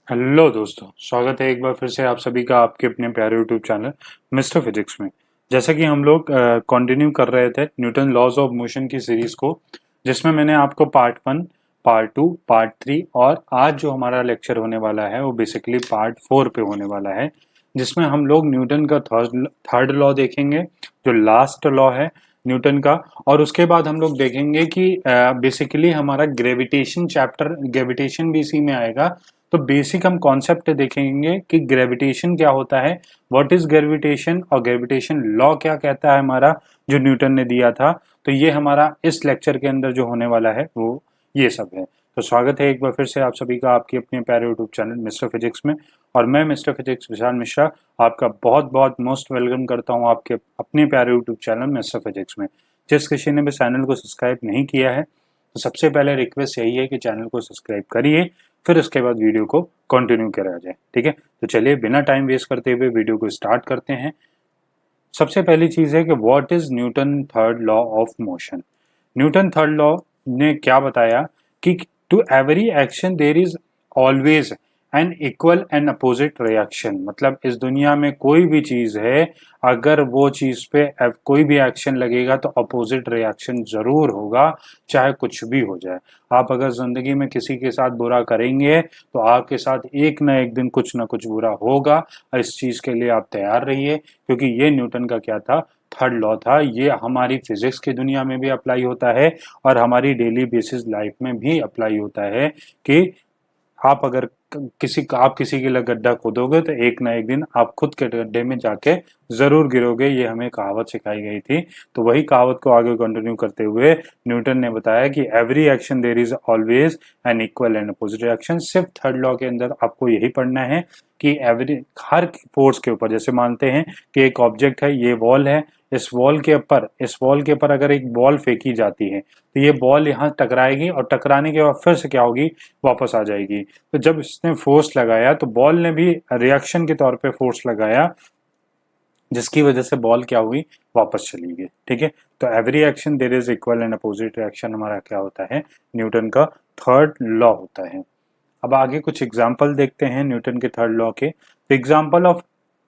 Hello दोस्तों, स्वागत है एक बार फिर से आप सभी का आपके अपने प्यारे यूट्यूब चैनल मिस्टर फिजिक्स में। जैसा कि हम लोग कंटिन्यू कर रहे थे न्यूटन लॉज ऑफ मोशन की सीरीज को, जिसमें मैंने आपको पार्ट 1, पार्ट 2, पार्ट 3 और आज जो हमारा लेक्चर होने वाला है वो बेसिकली पार्ट 4 पे होने वाला है, जिसमें हम लोग न्यूटन का थर्ड लॉ देखेंगे, जो लास्ट लॉ है न्यूटन का। और उसके बाद हम लोग देखेंगे कि बेसिकली हमारा ग्रेविटेशन चैप्टर, ग्रेविटेशन भी इसी में आएगा। तो बेसिक हम कॉन्सेप्ट देखेंगे कि ग्रेविटेशन क्या होता है, व्हाट इज ग्रेविटेशन, और ग्रेविटेशन लॉ क्या कहता है हमारा, जो न्यूटन ने दिया था। तो ये हमारा इस लेक्चर के अंदर जो होने वाला है वो ये सब है। तो स्वागत है एक बार फिर से आप सभी का आपके अपने प्यारे यूट्यूब चैनल मिस्टर फिजिक्स में। और मैं मिस्टर फिजिक्स विशाल मिश्रा आपका बहुत बहुत मोस्ट वेलकम करता हूँ आपके अपने प्यारे यूट्यूब चैनल मिस्टर फिजिक्स में। जिस किसी ने भी चैनल को सब्सक्राइब नहीं किया है तो सबसे पहले रिक्वेस्ट यही है कि चैनल को सब्सक्राइब करिए, फिर उसके बाद वीडियो को कंटिन्यू करा जाए। ठीक है, तो चलिए बिना टाइम वेस्ट करते हुए वीडियो को स्टार्ट करते हैं। सबसे पहली चीज है कि what is Newton third law of motion. Newton third law ने क्या बताया कि to every action there is always an equal and opposite reaction. मतलब इस दुनिया में कोई भी चीज है, अगर वो चीज पे कोई भी एक्शन लगेगा तो अपोजिट रिएक्शन जरूर होगा, चाहे कुछ भी हो जाए। आप अगर जिंदगी में किसी के साथ बुरा करेंगे तो आपके साथ एक ना एक दिन कुछ ना कुछ बुरा होगा। इस चीज के लिए आप तैयार रहिए, क्योंकि ये न्यूटन का क्या था, थर्ड लॉ था। ये हमारी फिजिक्स की दुनिया में भी अप्लाई होता है और हमारी डेली बेसिस लाइफ में भी अप्लाई होता है कि आप अगर आप किसी के लिए गड्ढा खोदोगे तो एक ना एक दिन आप खुद के गड्ढे में जाके जरूर गिरोगे। ये हमें कहावत सिखाई गई थी। तो वही कहावत को आगे कंटिन्यू करते हुए न्यूटन ने बताया कि every action there is always an equal and opposite reaction. सिर्फ थर्ड लॉ के अंदर आपको यही पढ़ना है कि हर फोर्स के ऊपर, जैसे मानते हैं कि एक ऑब्जेक्ट है, ये वॉल है, इस वॉल के ऊपर अगर एक बॉल फेंकी जाती है तो ये बॉल यहाँ टकराएगी और टकराने के बाद फिर से क्या होगी, वापस आ जाएगी। तो जब इसने फोर्स लगाया तो बॉल ने भी रिएक्शन के तौर पे फोर्स लगाया, जिसकी वजह से बॉल क्या हुई, वापस चली गई। ठीक है, तो every action there is equal and opposite reaction हमारा क्या होता है, न्यूटन का थर्ड लॉ होता है। अब आगे कुछ एग्जाम्पल देखते हैं न्यूटन के थर्ड लॉ के। तो example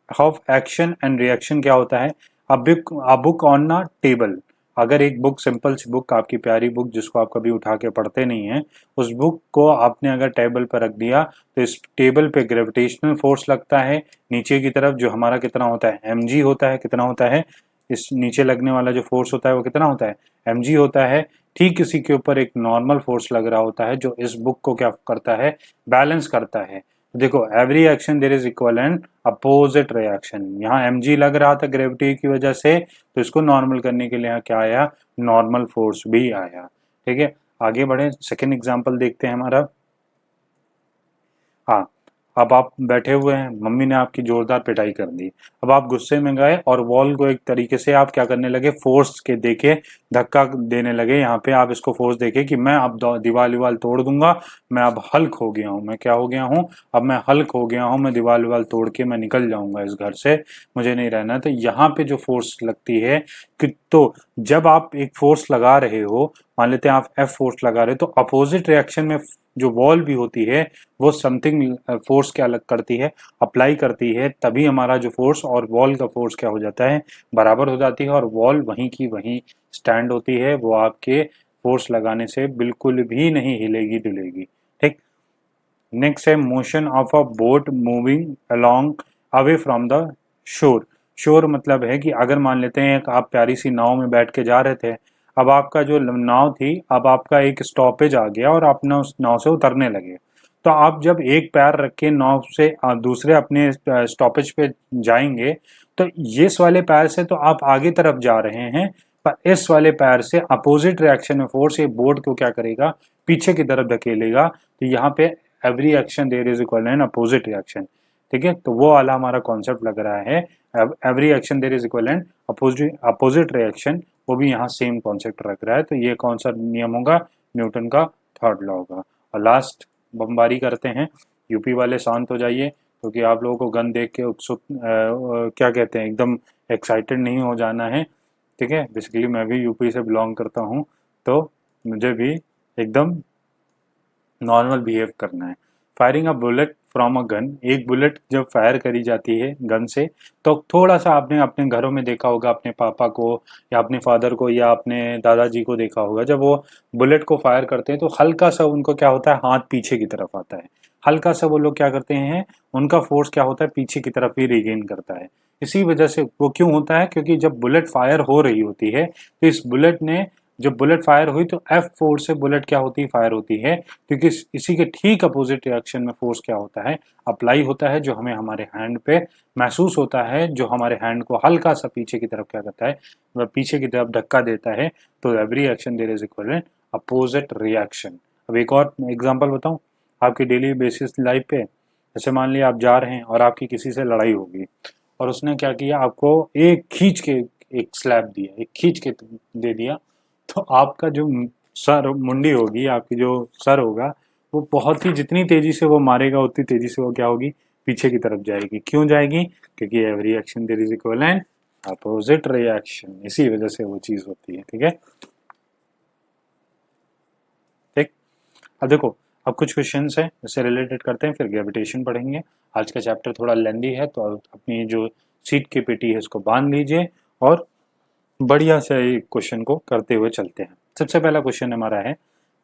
of action and reaction क्या होता है, a book on a table. अगर एक बुक, सिंपल सी बुक, आपकी प्यारी बुक जिसको आप कभी उठा के पढ़ते नहीं है, उस बुक को आपने अगर टेबल पर रख दिया तो इस टेबल पे ग्रेविटेशनल फोर्स लगता है नीचे की तरफ, जो हमारा कितना होता है, mg होता है। कितना होता है, इस नीचे लगने वाला जो फोर्स होता है वो कितना होता है, mg होता है। ठीक इसी के ऊपर एक नॉर्मल फोर्स लग रहा होता है जो इस बुक को क्या करता है, बैलेंस करता है। देखो, every action there is equal and opposite reaction. यहाँ mg लग रहा था ग्रेविटी की वजह से, तो इसको नॉर्मल करने के लिए यहाँ क्या आया, नॉर्मल फोर्स भी आया। ठीक है, आगे बढ़े, सेकेंड एग्जाम्पल देखते हैं हमारा। हाँ, अब आप बैठे हुए हैं, मम्मी ने आपकी जोरदार पिटाई कर दी। अब आप गुस्से में गए और वॉल को एक तरीके से आप क्या करने लगे, फोर्स के देके धक्का देने लगे। यहाँ पे आप इसको फोर्स देके कि मैं अब दीवार विवाल तोड़ दूंगा, मैं अब हल्क हो गया हूँ। मैं क्या हो गया हूँ, अब मैं हल्क हो गया हूँ, मैं दीवार विवाल तोड़ के मैं निकल जाऊंगा इस घर से, मुझे नहीं रहना। तो यहाँ पे जो फोर्स लगती है कि, तो जब आप एक फोर्स लगा रहे हो, मान लेते हैं आप एफ फोर्स लगा रहे हो, तो अपोजिट रिएक्शन में जो वॉल भी होती है वो समथिंग फोर्स क्या अलग करती है, अप्लाई करती है। तभी हमारा जो फोर्स और वॉल का फोर्स क्या हो जाता है, बराबर हो जाती है, और वॉल वहीं की वहीं स्टैंड होती है। वो आपके फोर्स लगाने से बिल्कुल भी नहीं हिलेगी डुलेगी। ठीक, नेक्स्ट है motion of a boat moving along away from the shore. शोर मतलब है कि अगर मान लेते हैं आप प्यारी सी नाव में बैठ के जा रहे थे, अब आपका जो नाव थी, अब आपका एक स्टॉपेज आ गया और आप ना उस नाव से उतरने लगे। तो आप जब एक पैर रख के नाव से दूसरे अपने स्टॉपेज पे जाएंगे, तो इस वाले पैर से तो आप आगे तरफ जा रहे हैं, पर इस वाले पैर से अपोजिट रिएक्शन में फोर्स ये बोर्ड को क्या करेगा, पीछे की तरफ धकेलेगा। तो यहाँ पे every action there is equal and opposite reaction. ठीक है, तो वो वाला हमारा कॉन्सेप्ट लग रहा है, every action there is equal and opposite reaction. वो भी यहाँ सेम कॉन्सेप्ट रख रहा है। तो ये कौन सा नियम होगा, न्यूटन का थर्ड लॉ होगा। और लास्ट बमबारी करते हैं, यूपी वाले शांत हो जाइए, क्योंकि आप लोगों को गन देख के उत्सुक क्या कहते हैं, एकदम एक्साइटेड नहीं हो जाना है। ठीक है, बेसिकली मैं भी यूपी से बिलोंग करता हूँ, तो मुझे भी एकदम नॉर्मल बिहेव करना है। Firing a bullet from a gun, एक बुलेट जब फायर करी जाती है गन से, तो थोड़ा सा आपने अपने घरों में देखा होगा, अपने पापा को या अपने फादर को या अपने दादाजी को देखा होगा, जब वो बुलेट को फायर करते हैं तो हल्का सा उनको क्या होता है, हाथ पीछे की तरफ आता है, हल्का सा वो लोग क्या करते हैं, उनका फोर्स क्या होता है, पीछे की तरफ ही रिगेन करता है। इसी वजह से वो क्यों होता है, क्योंकि जब बुलेट फायर हो रही होती है तो इस बुलेट ने, जब बुलेट फायर हुई तो एफ फोर्स से बुलेट क्या होती है, फायर होती है, क्योंकि इसी के ठीक अपोजिट रिएक्शन में फोर्स क्या होता है, अप्लाई होता है, जो हमें हमारे हैंड पे महसूस होता है, जो हमारे हैंड को हल्का सा पीछे की तरफ क्या करता है, वह पीछे की तरफ धक्का देता है। तो every action there is equivalent opposite reaction. अब एक और एग्जांपल बताऊं, आपकी डेली बेसिस लाइफ पे, जैसे मान लिया आप जा रहे हैं और आपकी किसी से लड़ाई होगी, और उसने क्या किया, आपको एक खींच के एक स्लैप दिया, एक खींच के दे दिया, तो आपका जो सर मुंडी होगी, आपकी जो सर होगा, वो बहुत ही, जितनी तेजी से वो मारेगा उतनी तेजी से वो क्या होगी, पीछे की तरफ जाएगी। क्यों जाएगी, क्योंकि every action there is equivalent opposite reaction, इसी वजह से वो चीज होती है। ठीक है, ठीक। अब देखो, अब कुछ क्वेश्चंस हैं इससे रिलेटेड करते हैं, फिर ग्रेविटेशन पढ़ेंगे। आज का चैप्टर थोड़ा लेंदी है, तो अपनी जो सीट की पेटी है इसको बांध लीजिए और बढ़िया से क्वेश्चन को करते हुए चलते हैं। सबसे पहला क्वेश्चन हमारा है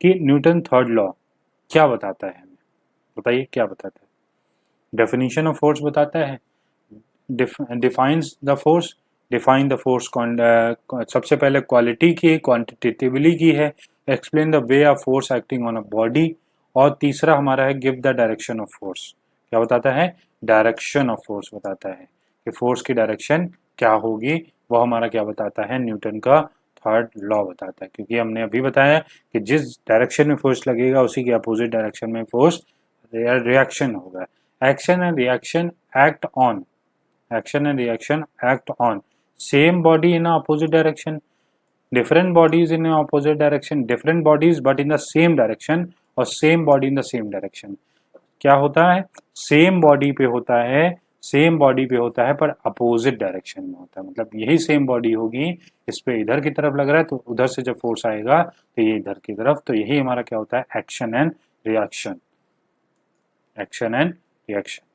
कि न्यूटन थर्ड लॉ क्या बताता है हमें, बताइए क्या बताता है। डेफिनेशन ऑफ फोर्स बताता है, defines the force, define the force, सबसे पहले क्वालिटी की, क्वांटिटेटिवली की है, explain the way of force acting on a body, और तीसरा हमारा है give the direction of force. क्या बताता है, डायरेक्शन ऑफ फोर्स बताता है कि फोर्स की डायरेक्शन क्या होगी, वो हमारा क्या बताता है, न्यूटन का थर्ड लॉ बताता है। क्योंकि हमने अभी बताया कि जिस डायरेक्शन में फोर्स लगेगा उसी के अपोजिट डायरेक्शन में फोर्स रिएक्शन होगा। Action and reaction act on, action and reaction act on same body in a opposite direction, different bodies in a opposite direction, different bodies but in the same direction, और same body in the same direction। क्या होता है, same body पे होता है, same body पे होता है पर अपोजिट डायरेक्शन में होता है, मतलब यही सेम बॉडी होगी, इस पे इधर की तरफ लग रहा है तो उधर से जब फोर्स आएगा तो ये इधर की तरफ, तो यही हमारा क्या होता है, action and reaction, action and reaction.